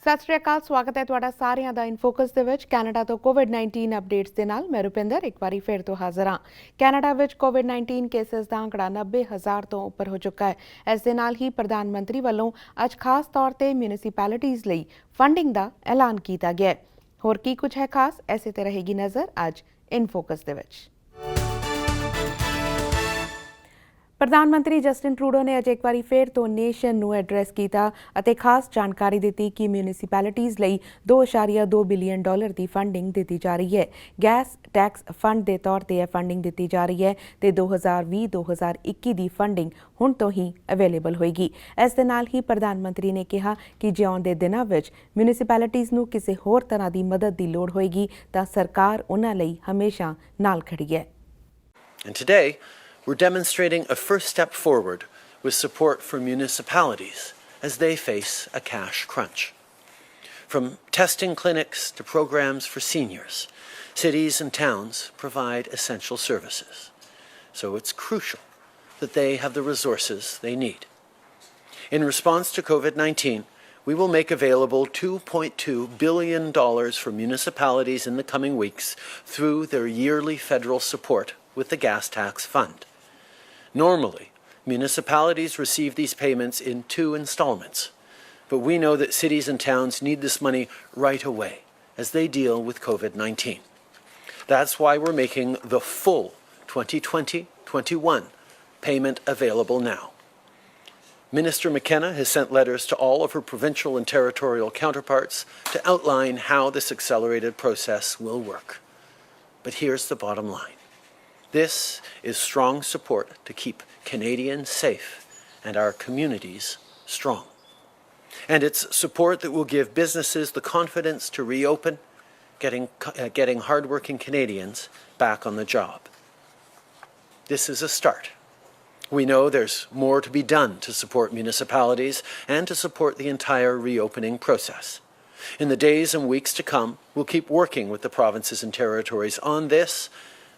ਸਤਿ ਸ਼੍ਰੀ ਅਕਾਲ, ਸਵਾਗਤ ਹੈ ਤੁਹਾਡਾ ਸਾਰਿਆਂ ਦਾ ਇਨਫੋਕਸ ਦੇ ਵਿੱਚ। ਕੈਨੇਡਾ ਤੋਂ ਕੋਵਿਡ-19 ਅਪਡੇਟਸ ਦੇ ਨਾਲ ਮੈਂ ਰੁਪਿੰਦਰ ਇੱਕ ਵਾਰੀ ਫਿਰ ਤੋਂ ਹਾਜ਼ਰ ਹਾਂ। ਕੈਨੇਡਾ ਵਿੱਚ ਕੋਵਿਡ-19 ਕੇਸਿਸ ਦਾ ਅੰਕੜਾ 90,000 ਤੋਂ ਉੱਪਰ ਹੋ ਚੁੱਕਾ ਹੈ। ਇਸ ਦੇ ਨਾਲ ਹੀ ਪ੍ਰਧਾਨ ਮੰਤਰੀ ਵੱਲੋਂ ਅੱਜ ਖਾਸ ਤੌਰ ਤੇ ਮਿਊਨਿਸਪੈਲਿਟੀਜ਼ ਲਈ ਫੰਡਿੰਗ ਦਾ ਐਲਾਨ ਕੀਤਾ ਗਿਆ ਹੈ। ਹੋਰ ਕੀ ਕੁਝ ਹੈ ਖਾਸ, ਐਸੇ ਤੇ ਰਹੇਗੀ ਨਜ਼ਰ ਅੱਜ ਇਨਫੋਕਸ ਦੇ ਵਿੱਚ। ਪ੍ਰਧਾਨ ਮੰਤਰੀ ਜਸਟਿਨ ਟਰੂਡੋ ਨੇ ਅੱਜ ਇੱਕ ਵਾਰੀ ਫਿਰ ਤੋਂ ਨੇਸ਼ਨ ਨੂੰ ਐਡਰੈਸ ਕੀਤਾ ਅਤੇ ਖਾਸ ਜਾਣਕਾਰੀ ਦਿੱਤੀ ਕਿ ਮਿਊਨਿਸਪੈਲਿਟੀਜ਼ ਲਈ $2.2 ਬਿਲੀਅਨ ਦੀ ਫੰਡਿੰਗ ਦਿੱਤੀ ਜਾ ਰਹੀ ਹੈ। ਗੈਸ ਟੈਕਸ ਫੰਡ ਦੇ ਤੌਰ ਤੇ ਇਹ ਫੰਡਿੰਗ ਦਿੱਤੀ ਜਾ ਰਹੀ ਹੈ ਤੇ 2020-2021 ਦੀ ਫੰਡਿੰਗ ਹੁਣ ਤੋਂ ਹੀ ਅਵੇਲੇਬਲ ਹੋਏਗੀ। ਇਸ ਦੇ ਨਾਲ ਹੀ ਪ੍ਰਧਾਨ ਮੰਤਰੀ ਨੇ ਕਿਹਾ ਕਿ ਜੇ ਆਉਣ ਦੇ ਦਿਨਾਂ ਵਿੱਚ ਮਿਊਨਿਸਪੈਲਿਟੀਜ਼ ਨੂੰ ਕਿਸੇ ਹੋਰ ਤਰ੍ਹਾਂ ਦੀ ਮਦਦ ਦੀ ਲੋੜ ਹੋਏਗੀ ਤਾਂ ਸਰਕਾਰ ਉਹਨਾਂ ਲਈ ਹਮੇਸ਼ਾ ਨਾਲ ਖੜੀ ਹੈ। And today, we're demonstrating a first step forward with support for municipalities as they face a cash crunch. From testing clinics to programs for seniors, cities and towns provide essential services. So it's crucial that they have the resources they need. In response to COVID-19, we will make available $2.2 billion for municipalities in the coming weeks through their yearly federal support with the gas tax fund. Normally, municipalities receive these payments in 2 installments, but we know that cities and towns need this money right away as they deal with COVID-19. That's why we're making the full 2020-21 payment available now. Minister McKenna has sent letters to all of her provincial and territorial counterparts to outline how this accelerated process will work. But here's the bottom line. This is strong support to keep Canadians safe and our communities strong. And it's support that will give businesses the confidence to reopen, getting hardworking Canadians back on the job. This is a start. We know there's more to be done to support municipalities and to support the entire reopening process. In the days and weeks to come, we'll keep working with the provinces and territories on this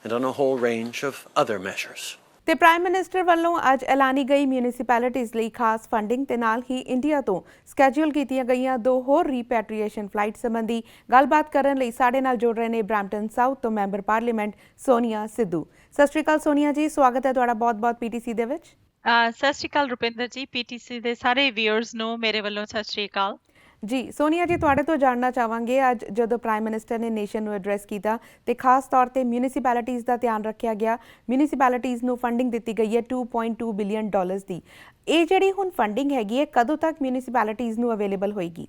and on a whole range of other measures. ਤੇ prime minister ਵੱਲੋਂ ਅੱਜ ਐਲਾਨੀ ਗਈ municipalities ਲਈ ਖਾਸ funding ਤੇ ਨਾਲ ਹੀ India ਤੋਂ schedule ਕੀਤੀਆਂ ਗਈਆਂ 2 ਹੋਰ ਰੀਪੈਟਰੀਏਸ਼ਨ ਫਲਾਈਟ ਸੰਬੰਧੀ ਗੱਲਬਾਤ ਕਰਨ ਲਈ ਸਾਡੇ ਨਾਲ ਜੁੜ ਰਹੇ ਨੇ ਬ੍ਰੈਂਪਟਨ ਸਾਊਥ ਤੋਂ ਮੈਂਬਰ ਪਾਰਲੀਮੈਂਟ ਸੋਨੀਆ ਸਿੱਧੂ। ਸਤਿ ਸ਼੍ਰੀ ਅਕਾਲ ਸੋਨੀਆ ਜੀ, ਸਵਾਗਤ ਹੈ ਤੁਹਾਡਾ ਬਹੁਤ-ਬਹੁਤ ਪੀਟੀਸੀ ਦੇ ਵਿੱਚ। ਸਤਿ ਸ਼੍ਰੀ ਅਕਾਲ ਰੁਪਿੰਦਰ ਜੀ, ਪੀਟੀਸੀ ਦੇ ਸਾਰੇ ਵਿਊਅਰਸ ਨੂੰ ਮੇਰੇ ਵੱਲੋਂ ਸਤਿ ਸ਼੍ਰੀ ਅਕਾਲ। ਜੀ ਸੋਨੀਆ ਜੀ, ਤੁਹਾਡੇ ਤੋਂ ਜਾਣਨਾ ਚਾਹਾਂਗੇ ਅੱਜ ਜਦੋਂ ਪ੍ਰਾਈਮ ਮਿਨਿਸਟਰ ਨੇ ਨੇਸ਼ਨ ਨੂੰ ਐਡਰੈਸ ਕੀਤਾ ਤੇ ਖਾਸ ਤੌਰ ਤੇ ਮਿਊਨਿਸਪੈਲਿਟੀਜ਼ ਦਾ ਧਿਆਨ ਰੱਖਿਆ ਗਿਆ। ਮਿਊਨਿਸਪੈਲਿਟੀਜ਼ ਨੂੰ ਫੰਡਿੰਗ ਦਿੱਤੀ ਗਈ ਹੈ $2.2 ਬਿਲੀਅਨ ਦੀ। ਇਹ ਜਿਹੜੀ ਹੁਣ ਫੰਡਿੰਗ ਹੈਗੀ ਹੈ ਕਦੋਂ ਤੱਕ ਮਿਊਨਿਸਪੈਲਿਟੀਜ਼ ਨੂੰ ਅਵੇਲੇਬਲ ਹੋਏਗੀ?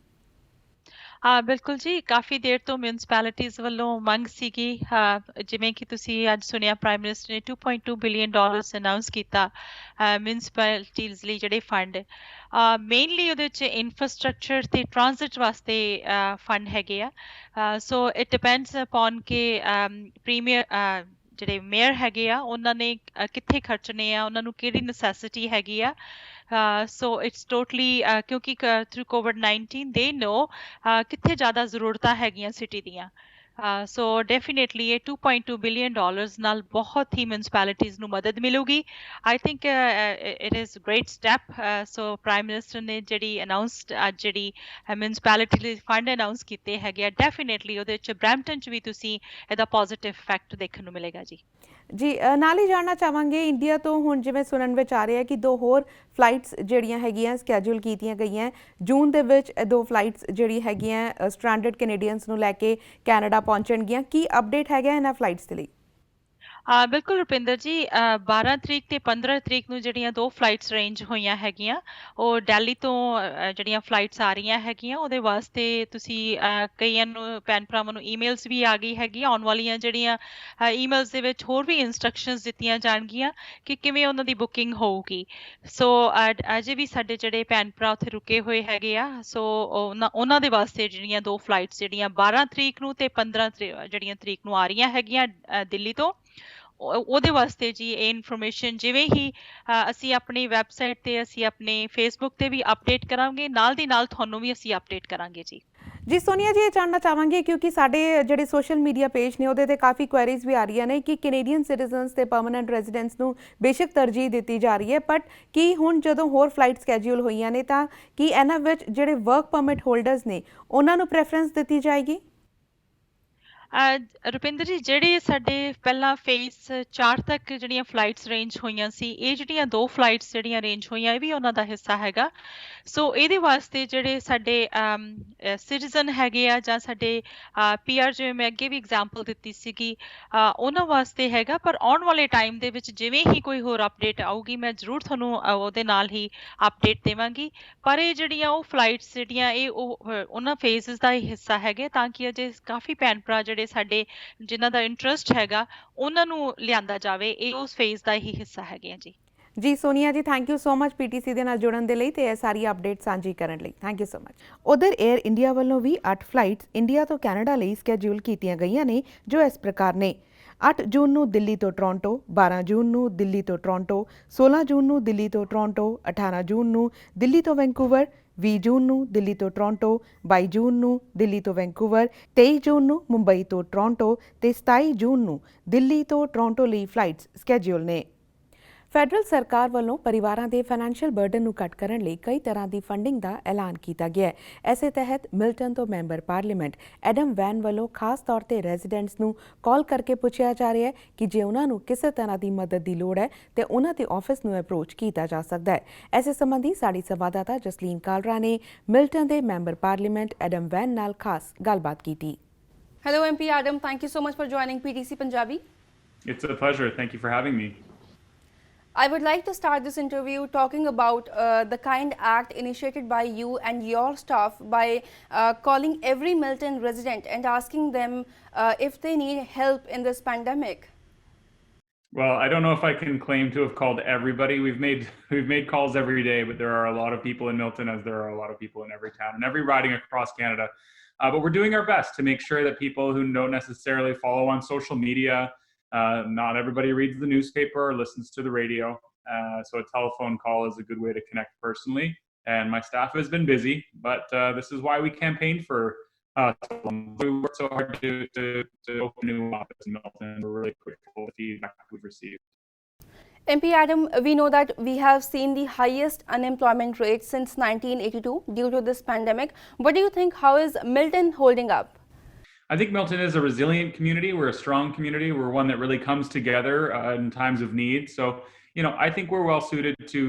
ਬਿਲਕੁਲ ਜੀ, ਕਾਫੀ ਦੇਰ ਤੋਂ ਮਿਊਨਿਸਪੈਲਿਟੀਜ਼ ਵੱਲੋਂ ਮੰਗ ਸੀਗੀ। ਜਿਵੇਂ ਕਿ ਤੁਸੀਂ ਅੱਜ ਸੁਣਿਆ, ਪ੍ਰਾਈਮ ਮਿਨਿਸਟਰ ਨੇ $2.2 ਬਿਲੀਅਨ ਅਨਾਊਂਸ ਕੀਤਾ ਮਿਊਨਿਸਪੈਲਿਟੀਜ਼ ਲਈ ਜਿਹੜੇ ਫੰਡ। ਮੇਨਲੀ ਉਹਦੇ 'ਚ ਇਨਫਰਾਸਟਰਕਚਰ ਤੇ ਟ੍ਰਾਂਜ਼ਿਟ ਵਾਸਤੇ ਫੰਡ ਹੈਗੇ ਆ। ਸੋ ਇਟ ਡਿਪੈਂਡਸ ਅਪੋਨ ਕਿ ਪ੍ਰੀਮੀਅਰ ਜਿਹੜੇ ਮੇਅਰ ਹੈਗੇ ਆ ਉਹਨਾਂ ਨੇ ਕਿੱਥੇ ਖਰਚਣੇ ਆ, ਉਹਨਾਂ ਨੂੰ ਕਿਹੜੀ ਨਸੈਸਿਟੀ ਹੈਗੀ ਆ। So it's totally ਕਿਉਂਕਿ through COVID-19 they know ਕਿੱਥੇ ਜ਼ਿਆਦਾ ਜ਼ਰੂਰਤਾਂ ਹੈਗੀਆਂ ਸਿਟੀ ਦੀਆਂ। ਸੋ ਡੈਫੀਨੇਟਲੀ ਇਹ $2.2 ਬਿਲੀਅਨ ਨਾਲ ਬਹੁਤ ਹੀ ਮਿਊਨਿਸਪੈਲਿਟੀਜ਼ ਨੂੰ ਮਦਦ ਮਿਲੂਗੀ। I think it is great step. So prime minister ਨੇ ਜਿਹੜੀ ਅਨਾਊਂਸਡ ਅੱਜ ਜਿਹੜੀ ਮਿਊਨਿਸਪੈਲਿਟੀ ਲਈ ਫੰਡ ਅਨਾਊਂਸ ਕੀਤੇ ਹੈਗੇ ਆ, ਡੈਫੀਨੇਟਲੀ ਉਹਦੇ 'ਚ ਬਰੈਂਪਟਨ 'ਚ ਵੀ ਤੁਸੀਂ ਇਹਦਾ ਪੋਜ਼ੀਟਿਵ ਇਫੈਕਟ ਦੇਖਣ ਨੂੰ ਮਿਲੇਗਾ ਜੀ। ਜੀ ਨਾਲ ਹੀ ਜਾਣਨਾ ਚਾਹਾਂਗੇ, ਇੰਡੀਆ ਤੋਂ ਹੁਣ ਜਿਵੇਂ ਸੁਣਨ ਵਿੱਚ ਆ ਰਿਹਾ ਕਿ 2 ਹੋਰ ਫਲਾਈਟਸ ਜਿਹੜੀਆਂ ਹੈਗੀਆਂ ਸਕੈਜੂਲ ਕੀਤੀਆਂ ਗਈਆਂ ਜੂਨ ਦੇ ਵਿੱਚ। 2 ਫਲਾਈਟਸ ਜਿਹੜੀ ਹੈਗੀਆਂ ਸਟ੍ਰੈਂਡਡ ਕੈਨੇਡੀਅਨਸ ਨੂੰ ਲੈ ਕੇ ਕੈਨੇਡਾ ਪਹੁੰਚਣਗੀਆਂ। ਕੀ ਅਪਡੇਟ ਹੈਗਾ ਇਹਨਾਂ ਫਲਾਈਟਸ ਦੇ ਲਈ? ਬਿਲਕੁਲ ਰੁਪਿੰਦਰ ਜੀ, 12 ਤਰੀਕ ਤੇ 15 ਤਰੀਕ ਨੂੰ ਜਿਹੜੀਆਂ 2 ਫਲਾਈਟਸ ਅਰੇਂਜ ਹੋਈਆਂ ਹੈਗੀਆਂ, ਉਹ ਦਿੱਲੀ ਤੋਂ ਜਿਹੜੀਆਂ ਫਲਾਈਟਸ ਆ ਰਹੀਆਂ ਹੈਗੀਆਂ ਉਹਦੇ ਵਾਸਤੇ ਤੁਸੀਂ ਕਈਆਂ ਨੂੰ ਭੈਣ ਭਰਾਵਾਂ ਨੂੰ ਈਮੇਲਸ ਵੀ ਆ ਗਈ ਹੈਗੀ। ਆਉਣ ਵਾਲੀਆਂ ਜਿਹੜੀਆਂ ਈਮੇਲਸ ਦੇ ਵਿੱਚ ਹੋਰ ਵੀ ਇੰਸਟਰਕਸ਼ਨਸ ਦਿੱਤੀਆਂ ਜਾਣਗੀਆਂ ਕਿ ਕਿਵੇਂ ਉਹਨਾਂ ਦੀ ਬੁਕਿੰਗ ਹੋਊਗੀ। ਸੋ ਅਜੇ ਵੀ ਸਾਡੇ ਜਿਹੜੇ ਭੈਣ ਭਰਾ ਉੱਥੇ ਰੁਕੇ ਹੋਏ ਹੈਗੇ ਆ, ਸੋ ਉਹਨਾਂ ਦੇ ਵਾਸਤੇ ਜਿਹੜੀਆਂ 2 ਫਲਾਈਟਸ ਜਿਹੜੀਆਂ 12 ਤਰੀਕ ਨੂੰ ਤੇ 15 ਜਿਹੜੀਆਂ ਤਰੀਕ ਨੂੰ ਆ ਰਹੀਆਂ ਹੈਗੀਆਂ ਦਿੱਲੀ ਤੋਂ, ਉਹਦੇ ਵਾਸਤੇ ਜੀ ਇਹ ਇਨਫੋਰਮੇਸ਼ਨ ਜਿਵੇਂ ਹੀ ਅਸੀਂ ਆਪਣੀ ਵੈਬਸਾਈਟ ਤੇ, ਅਸੀਂ ਆਪਣੇ ਫੇਸਬੁੱਕ ਤੇ ਵੀ ਅਪਡੇਟ ਕਰਾਂਗੇ, ਨਾਲ ਦੀ ਨਾਲ ਤੁਹਾਨੂੰ ਵੀ ਅਸੀਂ ਅਪਡੇਟ ਕਰਾਂਗੇ ਜੀ। ਜੀ ਸੋਨੀਆ ਜੀ, ਇਹ ਜਾਣਨਾ ਚਾਹਾਂਗੇ ਕਿਉਂਕਿ ਸਾਡੇ ਜਿਹੜੇ ਸੋਸ਼ਲ ਮੀਡੀਆ ਪੇਜ ਨੇ ਉਹਦੇ ਤੇ ਕਾਫੀ ਕੁਐਰੀਜ਼ ਵੀ ਆ ਰਹੀਆਂ ਨੇ ਕਿ ਕੈਨੇਡੀਅਨ ਸਿਟੀਜ਼ਨਸ ਤੇ ਪਰਮਨੈਂਟ ਰੈਜ਼ੀਡੈਂਟਸ ਨੂੰ ਬੇਸ਼ੱਕ ਤਰਜੀਹ ਦਿੱਤੀ ਜਾ ਰਹੀ ਹੈ, ਬਟ ਕੀ ਹੁਣ ਜਦੋਂ ਹੋਰ ਫਲਾਈਟ ਸਕੈਜੂਲ ਹੋਈਆਂ ਨੇ ਤਾਂ ਕੀ ਇਹਨਾਂ ਵਿੱਚ ਜਿਹੜੇ ਵਰਕ ਪਰਮਿਟ ਹੋਲਡਰਸ ਨੇ ਉਹਨਾਂ ਨੂੰ ਪ੍ਰੈਫਰੈਂਸ ਦਿੱਤੀ ਜਾਏਗੀ? ਰੁਪਿੰਦਰ ਜੀ, ਜਿਹੜੇ ਸਾਡੇ ਪਹਿਲਾਂ ਫੇਜ਼ 4 ਤੱਕ ਜਿਹੜੀਆਂ ਫਲਾਈਟਸ ਅਰੇਂਜ ਹੋਈਆਂ ਸੀ, ਇਹ ਜਿਹੜੀਆਂ 2 ਫਲਾਈਟਸ ਜਿਹੜੀਆਂ ਅਰੇਂਜ ਹੋਈਆਂ, ਇਹ ਵੀ ਉਹਨਾਂ ਦਾ ਹਿੱਸਾ ਹੈਗਾ। ਸੋ ਇਹਦੇ ਵਾਸਤੇ ਜਿਹੜੇ ਸਾਡੇ ਸਿਟੀਜ਼ਨ ਹੈਗੇ ਆ ਜਾਂ ਸਾਡੇ ਪੀਆਰ, ਜਿਵੇਂ ਮੈਂ ਅੱਗੇ ਵੀ ਐਗਜ਼ਾਮਪਲ ਦਿੱਤੀ ਸੀਗੀ, ਉਹਨਾਂ ਵਾਸਤੇ ਹੈਗਾ। ਪਰ ਆਉਣ ਵਾਲੇ ਟਾਈਮ ਦੇ ਵਿੱਚ ਜਿਵੇਂ ਹੀ ਕੋਈ ਹੋਰ ਅਪਡੇਟ ਆਊਗੀ, ਮੈਂ ਜ਼ਰੂਰ ਤੁਹਾਨੂੰ ਉਹਦੇ ਨਾਲ ਹੀ ਅਪਡੇਟ ਦੇਵਾਂਗੀ। ਪਰ ਇਹ ਜਿਹੜੀਆਂ ਉਹ ਫਲਾਈਟਸ ਜਿਹੜੀਆਂ ਇਹ ਉਹਨਾਂ ਫੇਜ਼ਸ ਦਾ ਹੀ ਹਿੱਸਾ ਹੈਗੇ, ਤਾਂ ਕਿ ਅਜੇ ਕਾਫੀ ਭੈਣ ਭਰਾ ਜਿਹੜੇ ਸਾਡੇ ਜਿਨ੍ਹਾਂ ਦਾ ਇੰਟਰਸਟ ਹੈਗਾ ਉਹਨਾਂ ਨੂੰ ਲਿਆਂਦਾ ਜਾਵੇ। ਇਹ ਉਸ ਫੇਜ਼ ਦਾ ਹੀ ਹਿੱਸਾ ਹੈਗੇ ਆ ਜੀ। ਜੀ ਸੋਨੀਆ ਜੀ, thank you so much PTC ਦੇ ਨਾਲ ਜੁੜਨ ਦੇ ਲਈ ਤੇ ਇਹ ਸਾਰੀ ਅਪਡੇਟ ਸਾਂਝੀ ਕਰਨ ਲਈ। Thank you so much. ਉਧਰ 에ਅਰ ਇੰਡੀਆ ਵੱਲੋਂ ਵੀ 8 ਫਲਾਈਟਸ ਇੰਡੀਆ ਤੋਂ ਕੈਨੇਡਾ ਲਈ ਸਕੈਜੂਲ ਕੀਤੀਆਂ ਗਈਆਂ ਨੇ, ਜੋ ਇਸ ਪ੍ਰਕਾਰ ਨੇ। 8 ਜੂਨ ਨੂੰ ਦਿੱਲੀ ਤੋਂ ਟੋਰਾਂਟੋ, 12 ਜੂਨ ਨੂੰ ਦਿੱਲੀ ਤੋਂ ਟੋਰਾਂਟੋ, 16 ਜੂਨ ਨੂੰ ਦਿੱਲੀ ਤੋਂ ਟੋਰਾਂਟੋ, 18 ਜੂਨ ਨੂੰ ਦਿੱਲੀ ਤੋਂ ਵੈਂਕੂਵਰ, 20 ਜੂਨ ਨੂੰ ਦਿੱਲੀ ਤੋਂ ਟੋਰਾਂਟੋ, 22 ਜੂਨ ਨੂੰ ਦਿੱਲੀ ਤੋਂ ਵੈਂਕੂਵਰ, 23 ਜੂਨ ਨੂੰ ਮੁੰਬਈ ਤੋਂ ਟੋਰਾਂਟੋ ਤੇ 27 ਜੂਨ ਨੂੰ ਦਿੱਲੀ ਤੋਂ ਟੋਰਾਂਟੋ ਲਈ ਫਲਾਈਟਸ ਸਕੈਜੂਲ ਨੇ। ਫੈਡਰਲ ਸਰਕਾਰ ਵੱਲੋਂ ਪਰਿਵਾਰਾਂ ਦੇ ਫਾਈਨੈਂਸ਼ੀਅਲ ਬਰਡਨ ਨੂੰ ਘੱਟ ਕਰਨ ਲਈ ਕਈ ਤਰ੍ਹਾਂ ਦੀ ਫੰਡਿੰਗ ਦਾ ਐਲਾਨ ਕੀਤਾ ਗਿਆ ਹੈ। ਇਸੇ ਤਹਿਤ ਮਿਲਟਨ ਤੋਂ ਮੈਂਬਰ ਪਾਰਲੀਮੈਂਟ ਐਡਮ ਵੈਨ ਵੱਲੋਂ ਖਾਸ ਤੌਰ ਤੇ ਰੈਜ਼ੀਡੈਂਟਸ ਨੂੰ ਕਾਲ ਕਰਕੇ ਪੁੱਛਿਆ ਜਾ ਰਿਹਾ ਹੈ ਕਿ ਜੇ ਉਹਨਾਂ ਨੂੰ ਕਿਸੇ ਤਰ੍ਹਾਂ ਦੀ ਮਦਦ ਦੀ ਲੋੜ ਹੈ ਤੇ ਉਹਨਾਂ ਦੇ ਆਫਿਸ ਨੂੰ ਅਪਰੋਚ ਕੀਤਾ ਜਾ ਸਕਦਾ ਹੈ। ਇਸੇ ਸੰਬੰਧੀ ਸਾਡੀ ਸੰਵਾਦਦਾਤਾ ਜਸਲੀਨ ਕਾਲਰਾ ਨੇ ਮਿਲਟਨ ਦੇ ਮੈਂਬਰ ਪਾਰਲੀਮੈਂਟ ਐਡਮ ਵੈਨ ਨਾਲ ਖਾਸ ਗੱਲਬਾਤ ਕੀਤੀ। Hello MP Adam, thank you so much for joining PTC Punjabi. It's a pleasure. Thank you for having me. I would like to start this interview talking about the Kind Act initiated by you and your staff by calling every Milton resident and asking them if they need help in this pandemic. Well, I don't know if I can claim to have called everybody. We've made calls every day, but there are a lot of people in Milton, as there are a lot of people in every town and every riding across Canada. But we're doing our best to make sure that people who don't necessarily follow on social media, not everybody reads the newspaper or listens to the radio. So a telephone call is a good way to connect personally. And my staff has been busy, but this is why we campaigned for we worked so hard to open a new office in Milton. We're really grateful for the feedback we've received. MP Adam, we know that we have seen the highest unemployment rate since 1982 due to this pandemic. What do you think? How is Milton holding up? I think Milton is a resilient community. We're a strong community. We're one that really comes together in times of need. So, I think we're well suited to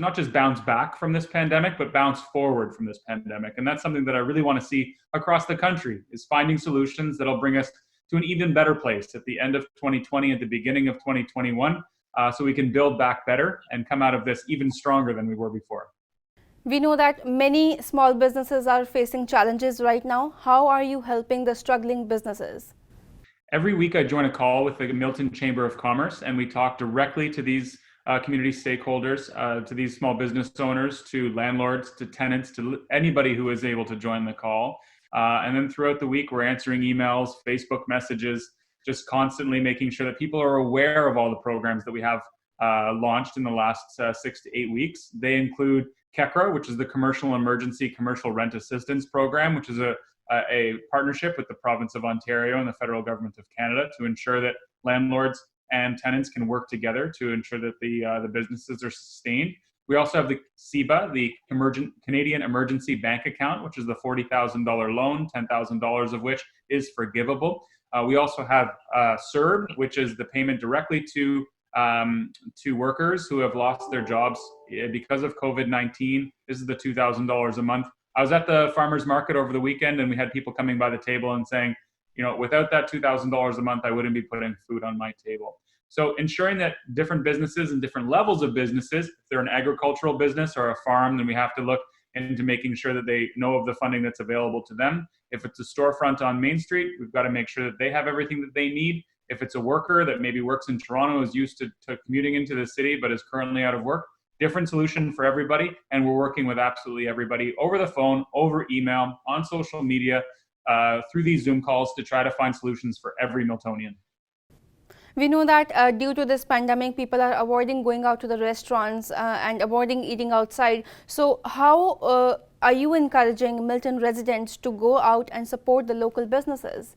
not just bounce back from this pandemic, but bounce forward from this pandemic. And that's something that I really want to see across the country, is finding solutions that'll bring us to an even better place at the end of 2020, at the beginning of 2021, so we can build back better and come out of this even stronger than we were before. We know that many small businesses are facing challenges right now. How are you helping the struggling businesses? Every week I join a call with the Milton Chamber of Commerce, and we talk directly to these community stakeholders, to these small business owners, to landlords, to tenants, to anybody who is able to join the call. And then throughout the week, we're answering emails, Facebook messages, just constantly making sure that people are aware of all the programs that we have launched in the last 6 to 8 weeks. They include CECRA, which is the Commercial Emergency Commercial Rent Assistance Program, which is a partnership with the province of Ontario and the federal government of Canada to ensure that landlords and tenants can work together to ensure that the businesses are sustained. We also have the CEBA, the Canadian Emergency Bank Account, which is the $40,000 loan, $10,000 of which is forgivable. We also have CERB, which is the payment directly to workers who have lost their jobs because of COVID-19. This is the $2,000 a month. I was at the farmer's market over the weekend, and we had people coming by the table and saying, without that $2,000 a month, I wouldn't be putting food on my table. So ensuring that different businesses and different levels of businesses, if they're an agricultural business or a farm, then we have to look into making sure that they know of the funding that's available to them. If it's a storefront on Main Street, we've got to make sure that they have everything that they need. If it's a worker that maybe works in Toronto, is used to commuting into the city, but is currently out of work, different solution for everybody. And we're working with absolutely everybody over the phone, over email, on social media, through these Zoom calls to try to find solutions for every Miltonian. We know that due to this pandemic, people are avoiding going out to the restaurants and avoiding eating outside. So how are you encouraging Milton residents to go out and support the local businesses?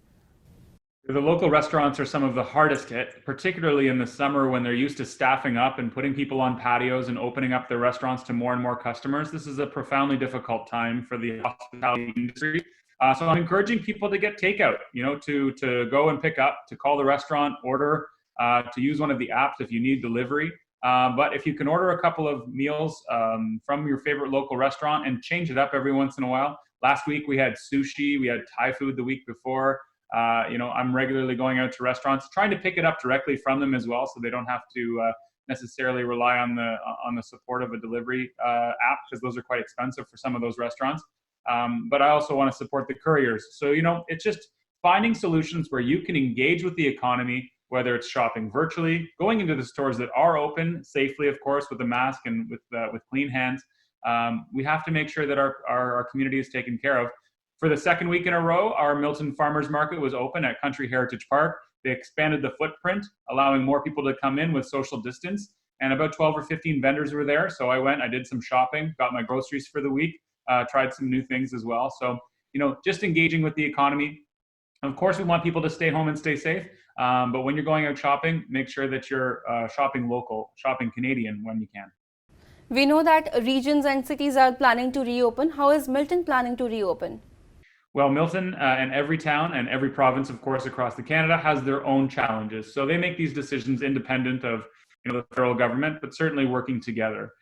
The local restaurants are some of the hardest hit, particularly in the summer when they're used to staffing up and putting people on patios and opening up their restaurants to more and more customers. This is a profoundly difficult time for the hospitality industry. So I'm encouraging people to get takeout, to go and pick up, to call the restaurant, order, to use one of the apps if you need delivery. But if you can order a couple of meals from your favorite local restaurant and change it up every once in a while. Last week we had sushi, we had Thai food the week before. I'm regularly going out to restaurants, trying to pick it up directly from them as well, so they don't have to necessarily rely on the support of a delivery app, because those are quite expensive for some of those restaurants. But I also want to support the couriers. So, it's just finding solutions where you can engage with the economy, whether it's shopping virtually, going into the stores that are open safely, of course, with a mask and with clean hands. We have to make sure that our community is taken care of. For the second week in a row, our Milton Farmers Market was open at Country Heritage Park. They expanded the footprint, allowing more people to come in with social distance. And about 12 or 15 vendors were there. So I went, I did some shopping, got my groceries for the week, tried some new things as well. So, just engaging with the economy. Of course, we want people to stay home and stay safe. But when you're going out shopping, make sure that you're shopping local, shopping Canadian when you can. We know that regions and cities are planning to reopen. How is Milton planning to reopen? Well, Milton and every town and every province, of course, across the Canada has their own challenges. So they make these decisions independent of the federal government, but certainly working together.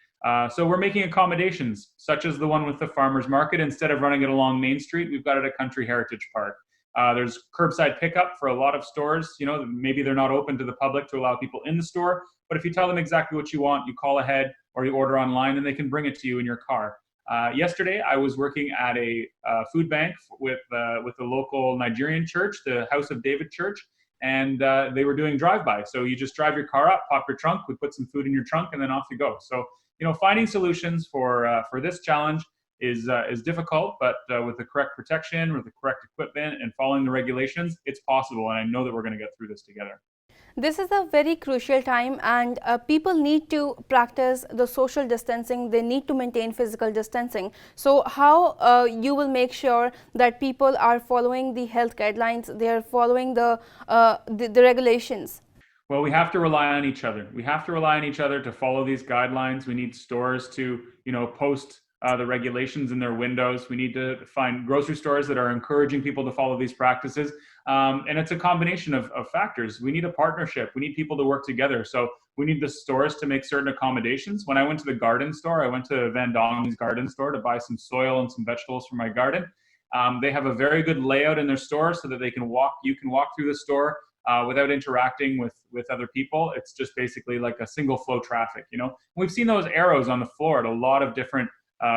So we're making accommodations, such as the one with the farmers market. Instead of running it along Main Street, we've got it at Country Heritage Park. There's curbside pickup for a lot of stores. Maybe they're not open to the public to allow people in the store, but if you tell them exactly what you want, you call ahead or you order online, and they can bring it to you in your car. Yesterday, I was working at a food bank with the local Nigerian church, the House of David Church, and they were doing drive-by. So you just drive your car up, pop your trunk, we put some food in your trunk, and then off you go. So finding solutions for this challenge is difficult, but with the correct protection, with the correct equipment, and following the regulations, it's possible. And I know that we're going to get through this together. This is a very crucial time, and people need to practice the social distancing. They need to maintain physical distancing. So how you will make sure that people are following the health guidelines, they are following the regulations? Well, we have to rely on each other. We have to rely on each other to follow these guidelines. We need stores to, post the regulations in their windows. We need to find grocery stores that are encouraging people to follow these practices. And it's a combination of factors. We need a partnership. We need people to work together. So we need the stores to make certain accommodations. When I went to the garden store, I went to Van Dong's garden store to buy some soil and some vegetables for my garden. They have a very good layout in their store so that you can walk through the store without interacting with other people. It's just basically like a single flow traffic, We've seen those arrows on the floor at a lot of different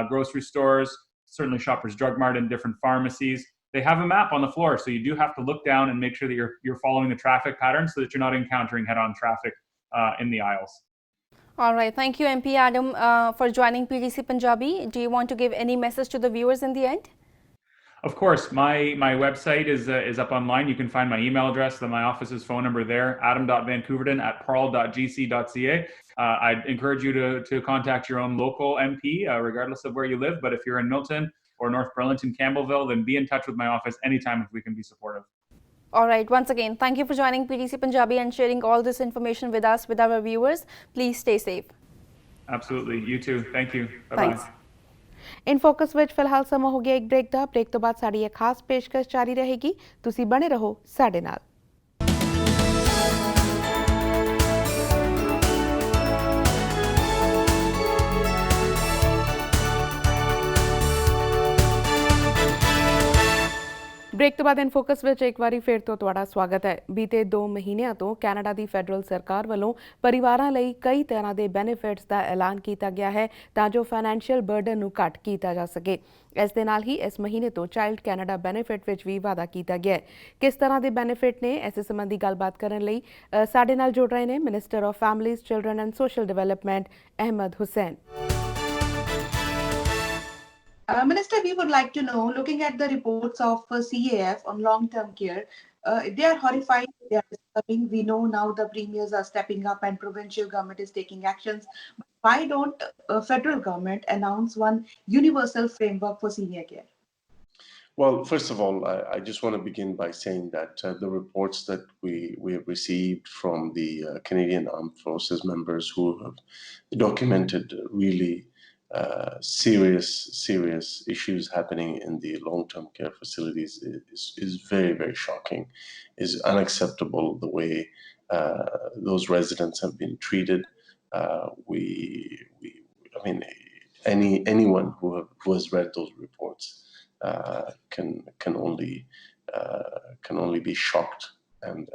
grocery stores, certainly Shoppers Drug Mart and different pharmacies. They have a map on the floor, so you do have to look down and make sure that you're following the traffic pattern so that you're not encountering head-on traffic in the aisles. All right, thank you, MP Adam, for joining PTC Punjabi. Do you want to give any message to the viewers in the end? Of course, my website is up online. You can find my email address, my office's phone number there, adam.vancouverdon@parle.gc.ca. I'd encourage you to contact your own local MP, regardless of where you live. But if you're in Milton or North Burlington, Campbellville, then be in touch with my office anytime if we can be supportive. All right, once again, thank you for joining PTC Punjabi and sharing all this information with us, with our viewers. Please stay safe. Absolutely. You too. Thank you. Bye-bye. Thanks. In focus ਵਿੱਚ ਫਿਲਹਾਲ ਸਮਾਂ ਹੋ ਗਿਆ ਇੱਕ break ਦਾ। Break ਤੋਂ ਬਾਅਦ ਸਾਡੀ ਇਹ ਖਾਸ ਪੇਸ਼ਕਸ਼ ਜਾਰੀ ਰਹੇਗੀ। ਤੁਸੀਂ ਬਣੇ ਰਹੋ ਸਾਡੇ ਨਾਲ। ਬ੍ਰੇਕ ਤੋਂ ਬਾਅਦ ਇਨ ਫੋਕਸ ਵਿੱਚ ਇੱਕ ਵਾਰੀ ਫਿਰ ਤੋਂ ਤੁਹਾਡਾ ਸਵਾਗਤ ਹੈ। ਬੀਤੇ 2 ਮਹੀਨਿਆਂ ਤੋਂ ਕੈਨੇਡਾ ਦੀ ਫੈਡਰਲ ਸਰਕਾਰ ਵੱਲੋਂ ਪਰਿਵਾਰਾਂ ਲਈ ਕਈ ਤਰ੍ਹਾਂ ਦੇ ਬੈਨੀਫਿਟਸ ਦਾ ਐਲਾਨ ਕੀਤਾ ਗਿਆ ਹੈ ਤਾਂ ਜੋ ਫਾਈਨੈਂਸ਼ੀਅਲ ਬਰਡਨ ਨੂੰ ਘੱਟ ਕੀਤਾ ਜਾ ਸਕੇ। ਇਸ ਦੇ ਨਾਲ ਹੀ ਇਸ ਮਹੀਨੇ ਤੋਂ ਚਾਈਲਡ ਕੈਨੇਡਾ ਬੈਨੀਫਿਟ ਵਿੱਚ ਵੀ ਵਾਅਦਾ ਕੀਤਾ ਗਿਆ ਹੈ। ਕਿਸ ਤਰ੍ਹਾਂ ਦੇ ਬੈਨੀਫਿਟ ਨੇ, ਇਸ ਸੰਬੰਧੀ ਗੱਲਬਾਤ ਕਰਨ ਲਈ ਸਾਡੇ ਨਾਲ ਜੁੜ ਰਹੇ ਨੇ minister of families, children and social development Ahmed Hussen. Minister, we would like to know, looking at the reports of CAF on long-term care, they are horrified. They are disturbing. We know now the premiers are stepping up and provincial government is taking actions. Why don't federal government announce one universal framework for senior care? Well, first of all, I just want to begin by saying that the reports that we have received from the Canadian Armed Forces members who have documented really serious issues happening in the long-term care facilities is very, very shocking, is unacceptable the way those residents have been treated. I mean, anyone who has read those reports can only be shocked and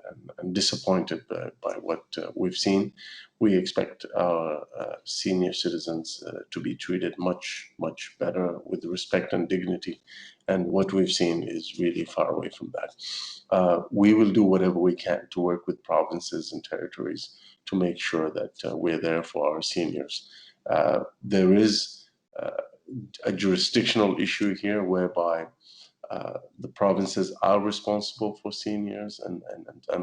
disappointed by what we've seen. We expect our senior citizens to be treated much better with respect and dignity, and what we've seen is really far away from that. We will do whatever we can to work with provinces and territories to make sure that we're there for our seniors. There is a jurisdictional issue here whereby the provinces are responsible for seniors and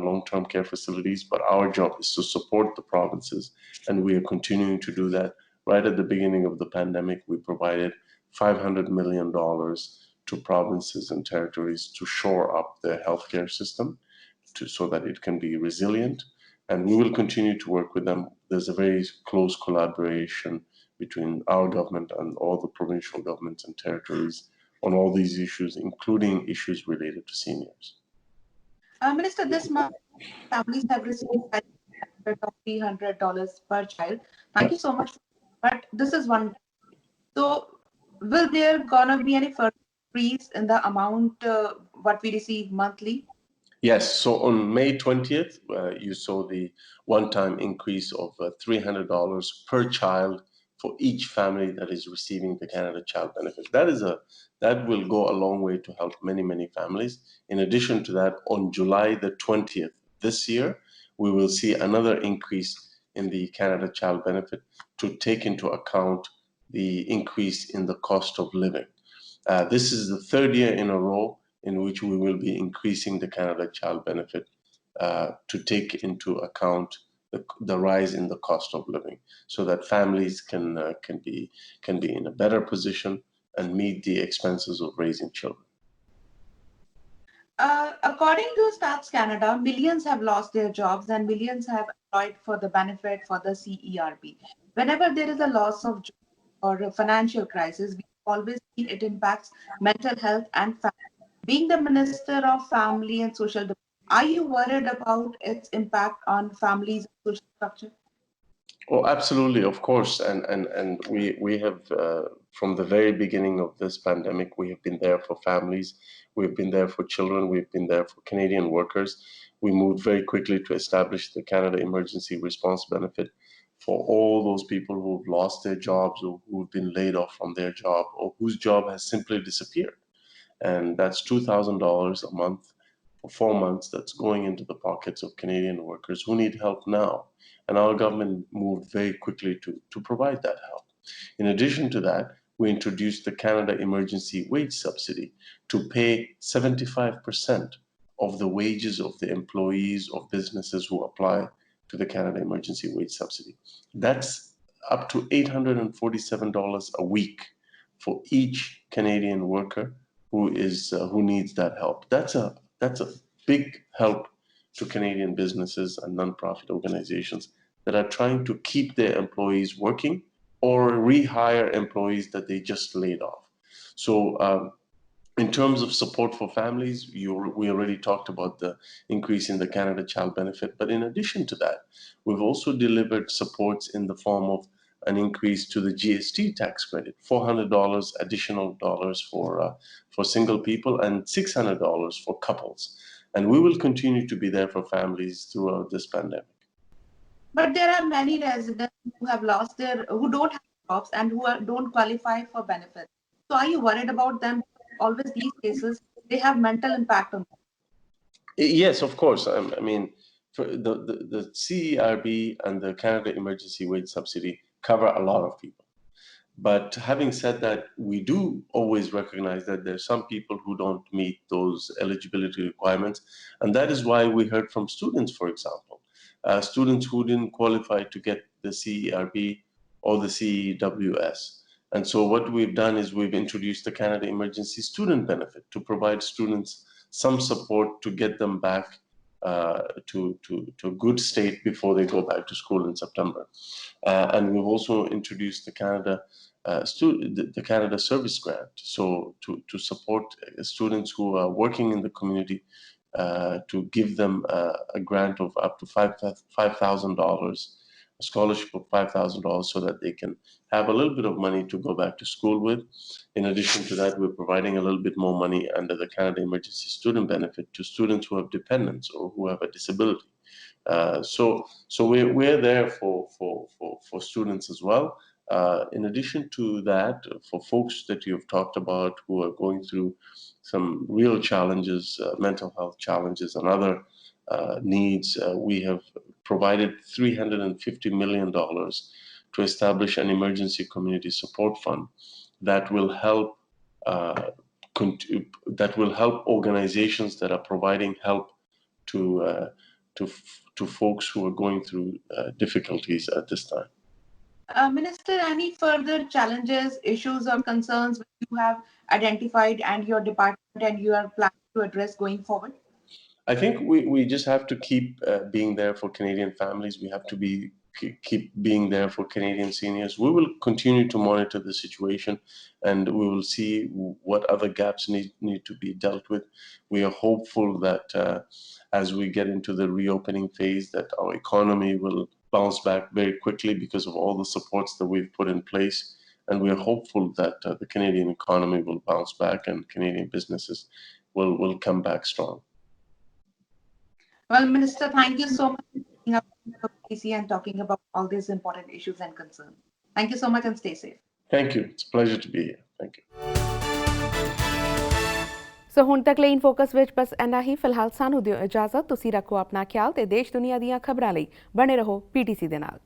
long-term care facilities, but our job is to support the provinces, and we are continuing to do that. Right at the beginning of the pandemic, we provided $500 million to provinces and territories to shore up their healthcare system so that it can be resilient, and we will continue to work with them. There's a very close collaboration between our government and all the provincial governments and territories on all these issues, including issues related to seniors. Minister, this month families have received $300 per child. Thank you so much. But this is one. So will there gonna be any further increase in the amount what we receive monthly? Yes, so on May 20th, you saw the one-time increase of $300 per child for each family that is receiving the Canada Child Benefit. That will go a long way to help many families. In addition to that, on July the 20th this year, we will see another increase in the Canada Child Benefit to take into account the increase in the cost of living. This is the third year in a row in which we will be increasing the Canada Child Benefit to take into account the rise in the cost of living, so that families can be in a better position and meet the expenses of raising children. According to Stats Canada, millions have lost their jobs and millions have applied for the benefit for the CERB. Whenever there is a loss of job or a financial crisis, we always see it impacts mental health and family. Being the Minister of Family and Social Development, are you worried about its impact on families' social structure? Oh, absolutely, of course. And we have, from the very beginning of this pandemic, we have been there for families. We've been there for children. We've been there for Canadian workers. We moved very quickly to establish the Canada Emergency Response Benefit for all those people who've lost their jobs or who've been laid off from their job or whose job has simply disappeared. And that's $2,000 a month for 4 months that's going into the pockets of Canadian workers who need help now. And our government moved very quickly to provide that help. In addition to that, we introduced the Canada Emergency Wage Subsidy to pay 75% of the wages of the employees of businesses who apply to the Canada Emergency Wage Subsidy. That's up to $847 a week for each Canadian worker who needs that help. That's a big help to Canadian businesses and nonprofit organizations that are trying to keep their employees working or rehire employees that they just laid off. So in terms of support for families, we already talked about the increase in the Canada Child Benefit. But in addition to that, we've also delivered supports in the form of an increase to the GST tax credit, $400 additional dollars for single people and $600 for couples. And we will continue to be there for families throughout this pandemic. But there are many residents who who don't have jobs and who don't qualify for benefits. So are you worried about them? Always these cases, they have mental impact on them. Yes, of course. I mean, for the CERB and the Canada Emergency Wage Subsidy cover a lot of people. But having said that, we do always recognize that there's some people who don't meet those eligibility requirements. And that is why we heard from students, for example, students who didn't qualify to get the CERB or the CEWS. And so what we've done is we've introduced the Canada Emergency Student Benefit to provide students some support to get them back to a good state before they go back to school in September. And we've also introduced the Canada Service Grant, so to support students who are working in the community, to give them a grant of up to $5,000, a scholarship of $5,000, so that they can have a little bit of money to go back to school with. In addition to that, we're providing a little bit more money under the Canada Emergency Student Benefit to students who have dependents or who have a disability. So we're there for students as well. In addition to that, for folks that you've talked about who are going through some real challenges, mental health challenges and other needs, we have provided $350 million to establish an emergency community support fund that will help organizations that are providing help to folks who are going through difficulties at this time. Minister, any further challenges, issues, or concerns you have identified and your department and you are planning to address going forward? I think we just have to keep being there for Canadian families. We have to keep being there for Canadian seniors. We will continue to monitor the situation, and we will see what other gaps need to be dealt with. We are hopeful that as we get into the reopening phase, that our economy will bounce back very quickly because of all the supports that we've put in place. And we are hopeful that the Canadian economy will bounce back and Canadian businesses will come back strong. Well, Minister, thank you so much for being up for PC and talking about all these important issues and concerns. Thank you so much and stay safe. Thank you. It's a pleasure to be here. Thank you. ਸੋ ਹੁਣ ਤੱਕ ਲਈ ਇਨ focus ਵਿੱਚ ਬਸ ਇੰਨਾ ਹੀ। ਫਿਲਹਾਲ ਸਾਨੂੰ ਦਿਓ ਇਜਾਜ਼ਤ। ਤੁਸੀਂ ਰੱਖੋ ਆਪਣਾ ਖਿਆਲ ਤੇ ਦੇਸ਼ ਦੁਨੀਆ ਦੀਆਂ ਖਬਰਾਂ ਲਈ ਬਣੇ ਰਹੋ PTC ਦੇ ਨਾਲ।